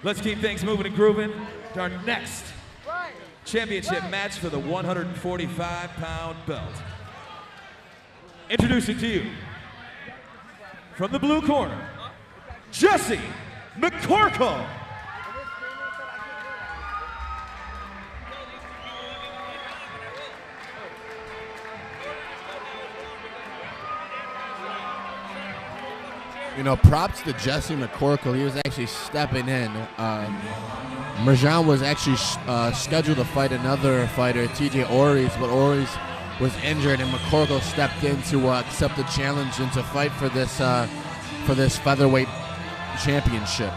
Let's keep things moving and grooving to our next championship match for the 145-pound belt. Introducing to you, from the blue corner, Jesse Mckorkle. You know, props to Jesse Mckorkle. He was actually stepping in. Marjun was actually scheduled to fight another fighter, TJ Ories, but Ories was injured, and Mckorkle stepped in to accept the challenge and to fight for this featherweight championship.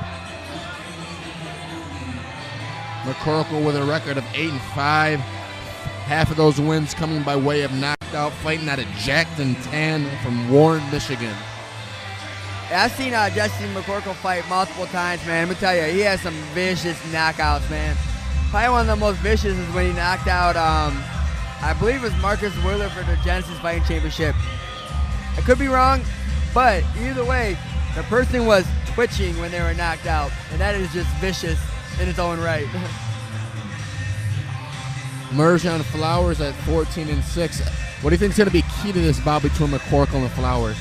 Mckorkle with a record of 8-5, half of those wins coming by way of knockout, fighting out of Jackson Tan from Warren, Michigan. Yeah, I've seen Jesse Mckorkle fight multiple times, man. Let me tell you, he has some vicious knockouts, man. Probably one of the most vicious is when he knocked out, I believe it was Marcus Wheeler for the Genesis Fighting Championship. I could be wrong, but either way, the person was twitching when they were knocked out, and that is just vicious in its own right. Marjun Flowers at 14-6. What do you think is going to be key to this bout between Mckorkle and Flowers?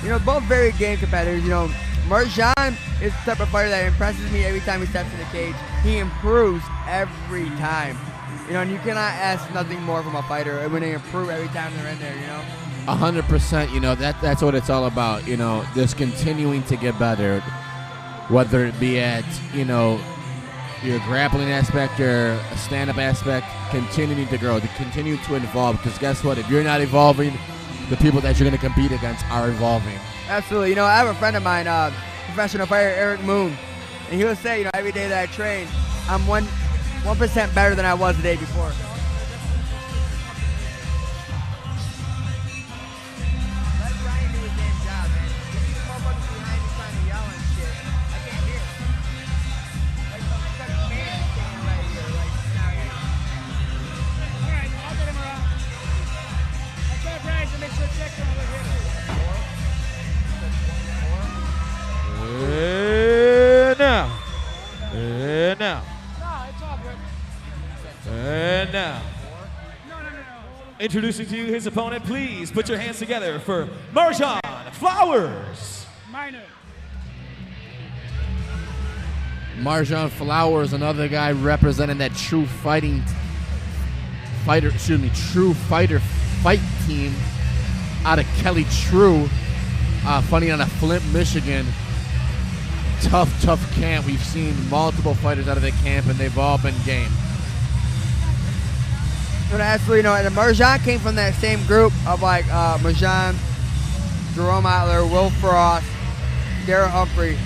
You know, both very game competitors. You know, Marjun is the type of fighter that impresses me every time he steps in the cage. He improves every time. You know, and you cannot ask nothing more from a fighter when they improve every time they're in there, you know? 100%, you know, that's what it's all about, you know, just continuing to get better, whether it be at, you know, your grappling aspect, your stand-up aspect, continuing to grow, to continue to evolve, because guess what, if you're not evolving, the people that you're going to compete against are evolving. Absolutely. You know, I have a friend of mine, professional fighter Eric Moon, and he would say, you know, every day that I train, I'm 1% better than I was the day before. Let Ryan do his damn job, man. These motherfuckers behind me trying to yell and shit. I can't hear. Like some man standing right here, like now here. All right, I'll get him around. I'll tell Brian to make sure check on over here. And now. And now, introducing to you his opponent, please put your hands together for Marjun Flowers. Marjun Flowers, another guy representing that true fight team out of Kelly True, fighting out of Flint, Michigan. Tough camp. We've seen multiple fighters out of the camp, and they've all been game. Absolutely, you know, and Marjun came from that same group of like Marjun, Jerome Otler, Will Frost, Darrell Humphrey.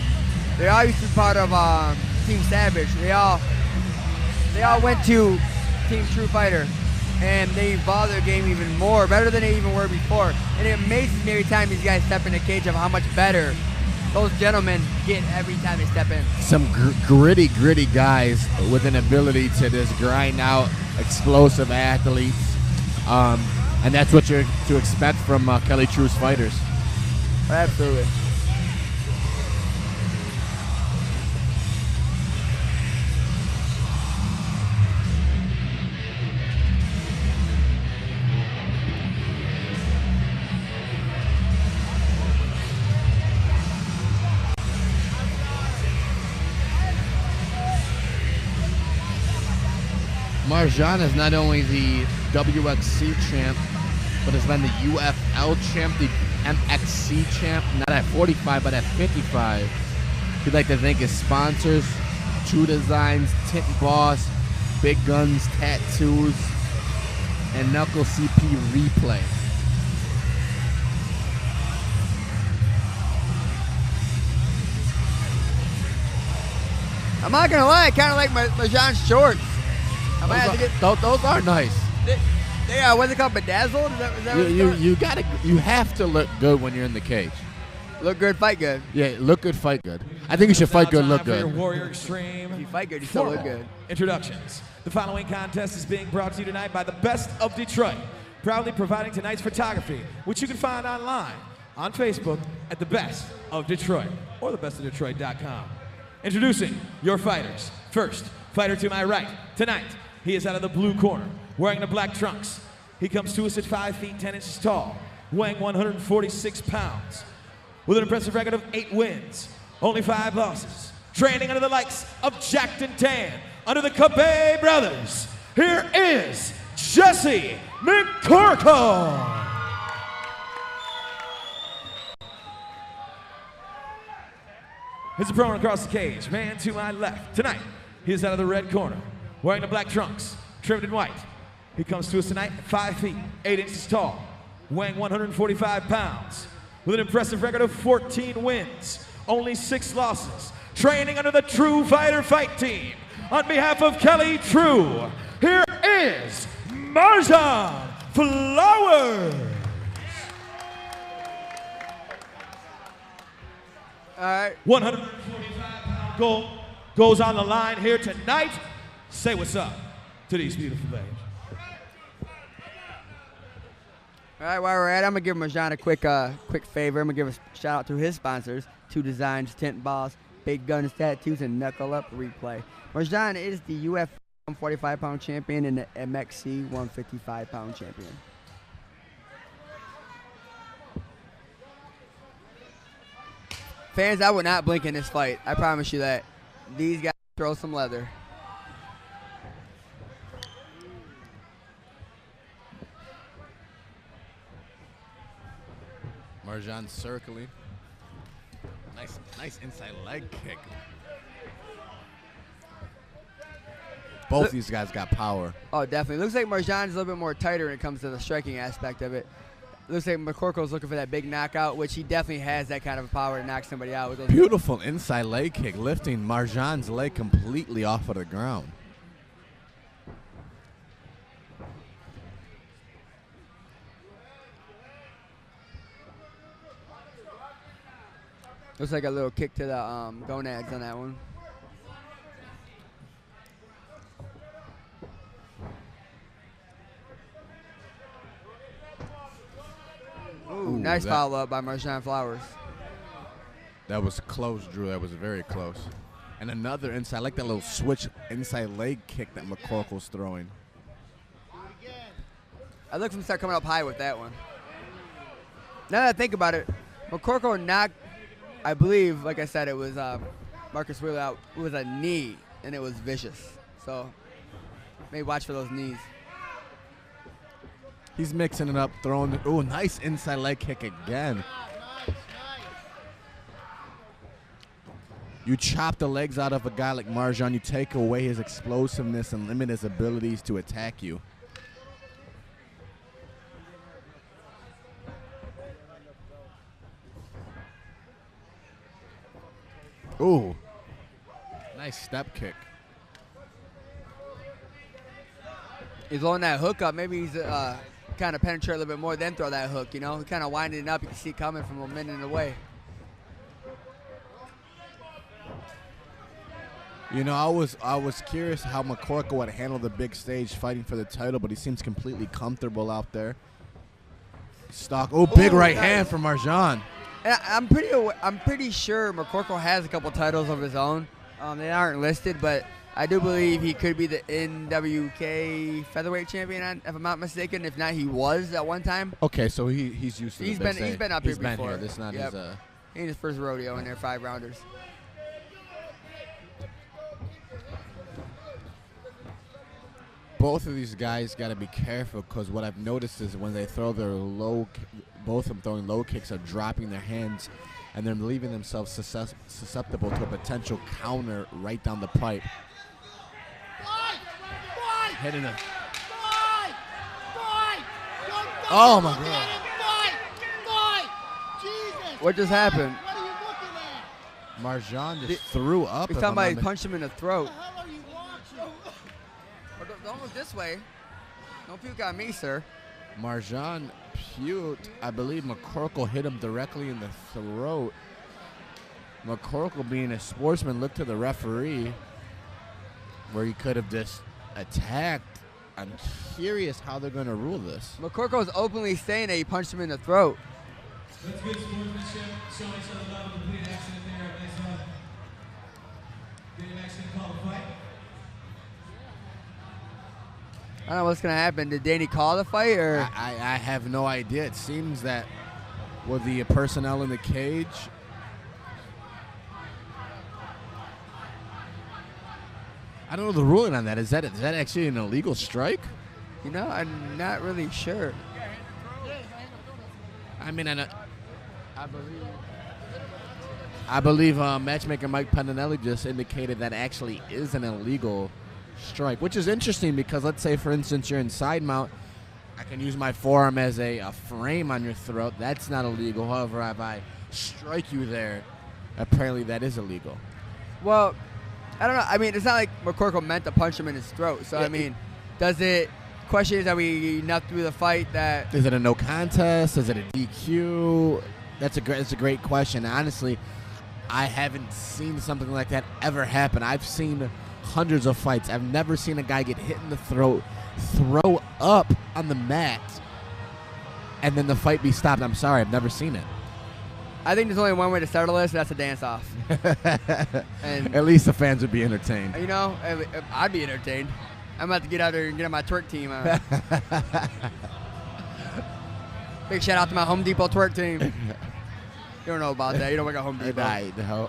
They all used to be part of Team Savage. They all went to Team True Fighter, and they evolved their game even more, better than they even were before. And it amazes me every time these guys step in the cage of how much better those gentlemen get every time they step in. Some gritty guys with an ability to just grind out explosive athletes, and that's what you're to expect from Kelly True's fighters. Absolutely. Marjun is not only the WXC champ, but has been the UFL champ, the MXC champ, not at 45, but at 55. We'd like to thank his sponsors, True Designs, Tint Boss, Big Guns Tattoos, and Knuckle CP Replay. I'm not gonna lie, I kind of like Marjun's shorts. Those are nice. What's it called? Bedazzled? Is that what it's called? You have to look good when you're in the cage. Look good, fight good. Yeah, look good, fight good. I think you should fight good, look good. Warrior Xtreme. If you fight good, you still look good. Introductions. The following contest is being brought to you tonight by the Best of Detroit, proudly providing tonight's photography, which you can find online on Facebook at The Best of Detroit or thebestofdetroit.com. Introducing your fighters. First, fighter to my right. Tonight, he is out of the blue corner, wearing the black trunks. He comes to us at 5 feet 10 inches tall, weighing 146 pounds, with an impressive record of 8 wins, only 5 losses. Training under the likes of Jacked and Tan, under the Cabe brothers. Here is Jesse Mckorkle. His opponent across the cage, man to my left. Tonight, he is out of the red corner, wearing the black trunks, trimmed in white. He comes to us tonight at 5 feet, 8 inches tall, weighing 145 pounds, with an impressive record of 14 wins, only 6 losses. Training under the True Fighter Fight Team. On behalf of Kelly True, here is Marjun Flowers. All right. 145-pound gold goes on the line here tonight. Say what's up to these beautiful ladies. All right, while we're at it, I'm going to give Marjun a quick favor. I'm going to give a shout out to his sponsors, 2 Designs, Tint Balls, Big Guns Tattoos, and Knuckle Up Replay. Marjun is the UF 145-pound champion and the MXC 155-pound champion. Fans, I would not blink in this fight. I promise you that. These guys throw some leather. Marjun circling. Nice inside leg kick. Both these guys got power. Oh, definitely. Looks like Marjun's a little bit more tighter when it comes to the striking aspect of it. Looks like Mckorkle's looking for that big knockout, which he definitely has that kind of power to knock somebody out with those. Beautiful inside leg kick, lifting Marjun's leg completely off of the ground. Looks like a little kick to the gonads on that one. Ooh, nice follow-up by Marjun Flowers. That was close, Drew. That was very close. And another inside, I like that little switch inside leg kick that Mckorkle's throwing. I look for him to start coming up high with that one. Now that I think about it, Mckorkle knocked, I believe, like I said, it was Marcus Wheeler out. It was a knee, and it was vicious. So maybe watch for those knees. He's mixing it up, throwing. Ooh, nice inside leg kick again. You chop the legs out of a guy like Marjun, you take away his explosiveness and limit his abilities to attack you. Ooh, nice step kick. He's loading that hook up. Maybe he's kind of penetrate a little bit more, then throw that hook, you know? Kind of winding it up. You can see it coming from a minute away. You know, I was curious how Mckorkle would handle the big stage fighting for the title, but he seems completely comfortable out there. Stock. Oh, big right hand from Marjun. And I'm pretty sure Mckorkle has a couple titles of his own. They aren't listed, but I do believe he could be the NWK Featherweight champion, if I'm not mistaken. If not, he was at one time. Okay, so he's used to. He's been up here before. This is not his. Ain't his first rodeo in there, 5 rounders. Both of these guys got to be careful, because what I've noticed is when they throw their both of them throwing low kicks are dropping their hands, and they're leaving themselves susceptible to a potential counter right down the pipe. Hitting it. Oh my God! What just happened? Marjun just threw up. Somebody punched him in the throat. Don't look this way. Don't puke on me, sir. Marjun puked. I believe Mckorkle hit him directly in the throat. Mckorkle, being a sportsman, looked to the referee where he could have just attacked. I'm curious how they're going to rule this. Mckorkle is openly saying that he punched him in the throat. That's good sportsmanship. Showing each other love. Complete accident there. Nice I don't know what's gonna happen. Did Danny call the fight, or I have no idea. It seems that with the personnel in the cage, I don't know the ruling on that. Is that actually an illegal strike? you know, I'm not really sure. I mean, I believe matchmaker Mike Pendanelli just indicated that actually is an illegal strike, which is interesting because let's say, for instance, you're in side mount. I can use my forearm as a frame on your throat. That's not illegal. However, if I strike you there, apparently that is illegal. Well, I don't know. I mean, it's not like Mckorkle meant to punch him in his throat. So, Yeah, I mean, does it... Question is, are we enough through the fight that... Is it a no contest? Is it a DQ? That's a great question. Honestly, I haven't seen something like that ever happen. I've seen hundreds of fights. I've never seen a guy get hit in the throat, throw up on the mat, and then the fight be stopped. I'm sorry, I've never seen it. I think there's only one way to settle this, and that's a dance-off. And at least the fans would be entertained. you know, I'd be entertained. I'm about to get out there and get on my twerk team. Big shout out to my Home Depot twerk team. You don't know about that. You don't work at Home Depot. No.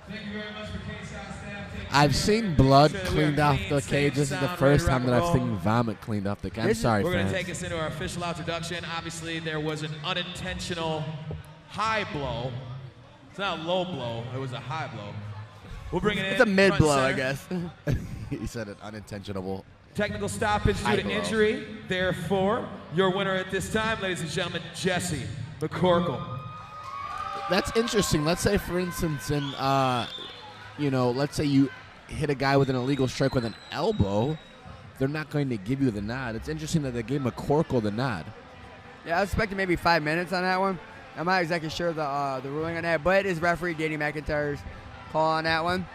Thank you very much for K-Style. I've seen blood cleaned off the cage. This is the first time that I've seen vomit cleaned off the cage. I'm sorry, We're going fans. to take us into our official introduction. Obviously, there was an unintentional high blow. It's not a low blow. It was a high blow. We'll bring it in. It's a mid front blow, I center. guess. He said it unintentional. Technical stoppage due High to blow. injury. Therefore, your winner at this time, ladies and gentlemen, Jesse Mckorkle. That's interesting. Let's say, for instance, in let's say you hit a guy with an illegal strike with an elbow, they're not going to give you the nod. It's interesting that they gave Mckorkle the nod. Yeah, I was expecting maybe 5 minutes on that one. I'm not exactly sure the ruling on that, but it is referee Danny McIntyre's call on that one.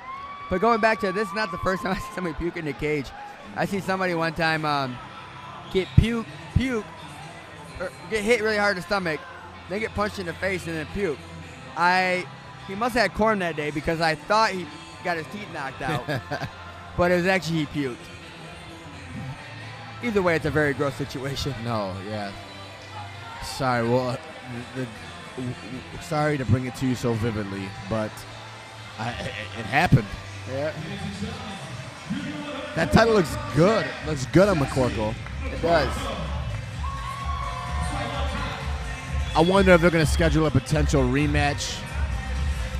But going back to this, is not the first time I see somebody puke in the cage. I see somebody one time get puke, or get hit really hard in the stomach, then get punched in the face and then puke. He must have had corn that day because I thought he got his teeth knocked out, but it was actually he puked. Either way, it's a very gross situation. No, yeah. Sorry, well, sorry to bring it to you so vividly, but it happened. Yeah, That title looks good. It looks good on Mckorkle. it does. I wonder if they're going to schedule a potential rematch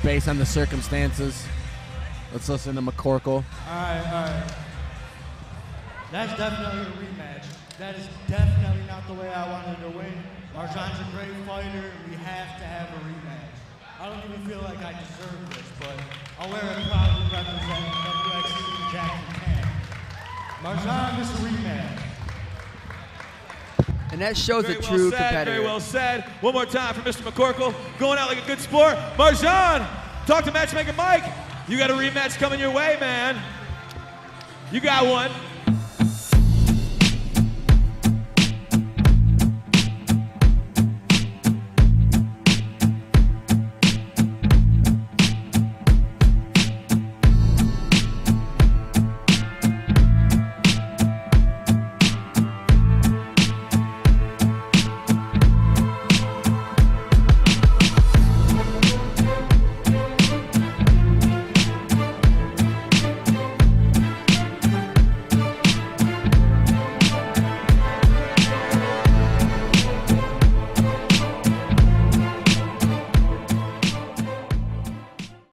based on the circumstances. Let's listen to Mckorkle. All right. That's definitely a rematch. That is definitely not the way I wanted to win. Marjun's a great fighter. We have to have a rematch. I don't even feel like I deserve this, but I'll wear it proudly representing WXC Jackson Camp. Marjun, this is a rematch. And that shows Very a well true said, competitor. Very well said. One more time for Mr. Mckorkle. Going out like a good sport. Marjun, talk to matchmaker Mike. You got a rematch coming your way, man. You got one.